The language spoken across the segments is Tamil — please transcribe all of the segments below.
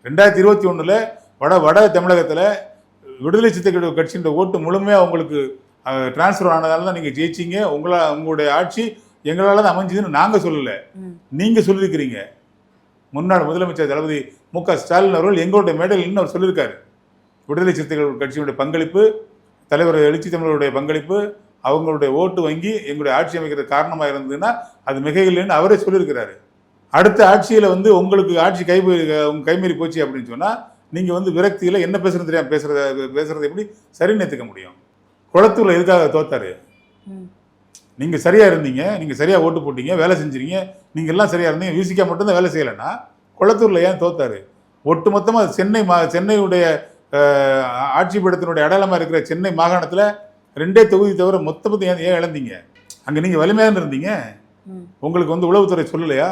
2021 வட தமிழகத்தில் விடுதலை சிறுத்தைகள் கட்சியின் ஓட்டு முழுமையாக உங்களுக்கு டிரான்ஸ்ஃபர் ஆனதால தான் நீங்கள் ஜெயிச்சிங்க. உங்களுடைய ஆட்சி எங்களால் தான் அமைஞ்சதுன்னு நாங்கள் சொல்லலை, நீங்கள் சொல்லியிருக்கிறீங்க. முன்னாள் முதலமைச்சர் தளபதி மு.க. ஸ்டாலின் அவர்கள் எங்களுடைய மேடையில் இன்னும் அவர் சொல்லியிருக்காரு, விடுதலை சிறுத்தைகள் கட்சியினுடைய பங்களிப்பு, தலைவர் எழுச்சி தமிழருடைய பங்களிப்பு, அவங்களுடைய ஓட்டு வங்கி எங்களுடைய ஆட்சி அமைக்கிறது காரணமாக இருந்ததுன்னா அது மிக இல்லைன்னு அவரே சொல்லியிருக்கிறாரு. அடுத்த ஆட்சியில் உங்களுக்கு ஆட்சி கைமீறி போச்சு அப்படின்னு சொன்னால் நீங்கள் விரக்தியில் என்ன பேசுறது தெரியாமல் பேசுறது எப்படி சரின்னு ஏற்றுக்க முடியும்? குளத்தூரில் எதுக்காக தோத்தாரு? நீங்கள் சரியாக இருந்தீங்க, நீங்கள் சரியாக ஓட்டு போட்டீங்க, வேலை செஞ்சீங்க, நீங்கள் எல்லாம் சரியாக இருந்தீங்க, விசிகா மட்டும்தான் வேலை செய்யலைன்னா குளத்தூரில் ஏன் தோத்தாரு? ஒட்டு மொத்தமாக சென்னையுடைய ஆட்சி பீடத்தினுடைய அடையாளமாக இருக்கிற சென்னை மாகாணத்தில் 2 தொகுதி தவிர மொத்தத்தை ஏன் இழந்தீங்க? அங்கே நீங்கள் வலிமையாக இருந்தீங்க. உங்களுக்கு உளவுத்துறை சொல்லலையா?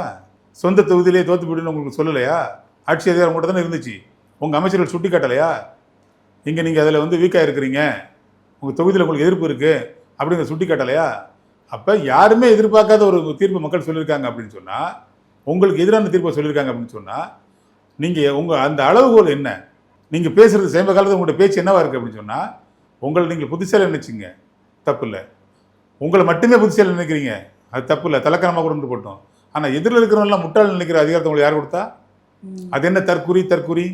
சொந்த தொகுதியிலே தோத்து போயிடுன்னு உங்களுக்கு சொல்லலையா? ஆட்சி அதிகாரம் மட்டும் தானே இருந்துச்சு. உங்கள் அமைச்சர்கள் சுட்டி காட்டலையா? இங்கே நீங்கள் அதில் வீக்காக இருக்கிறீங்க, உங்கள் தொகுதியில் உங்களுக்கு எதிர்ப்பு இருக்குது அப்படிங்கிற சுட்டி காட்டலையா? அப்போ யாருமே எதிர்பார்க்காத ஒரு தீர்ப்பு மக்கள் சொல்லியிருக்காங்க அப்படின்னு சொன்னால், உங்களுக்கு எதிரான தீர்ப்பை சொல்லியிருக்காங்க அப்படின்னு சொன்னால், நீங்கள் அந்த அளவுகோல் என்ன? நீங்கள் பேசுகிறது சமீப காலத்தில் உங்களுடைய பேச்சு என்னவா இருக்குது அப்படின்னு சொன்னால், உங்களை நீங்கள் புத்திசாலி நினைச்சிங்க, தப்பு இல்லை. உங்களை மட்டுமே புத்திசாலி நினைக்கிறீங்க, அது தப்பு இல்லை, தலக்கணமாக கொண்டு போட்டோம். ஆனால் எதிரில் இருக்கிறவங்களாம் முட்டாள் நினைக்கிற அதிகாரத்தை உங்களுக்கு யார் கொடுத்தா? அது என்ன தற்குறி?